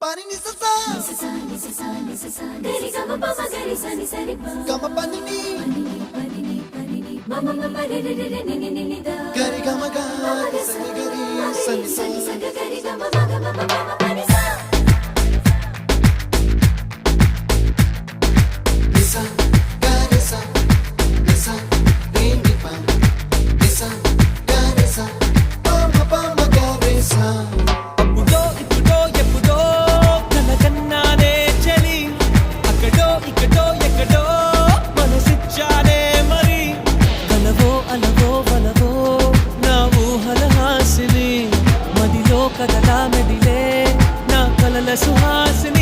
pani ni sa sa gari ga ma pa gari sa ni sa ri pa ga ma pani ni ma ma ma re re re ni ni ni da gari ga ma ga sa ni gari sa ni sa gari ga ma ga ma ma pani sa ni sa gari sa ni sa re ni pa ni sa gari sa pa ma gari sa కదలా మెదిలే నా కలల సుహాసిని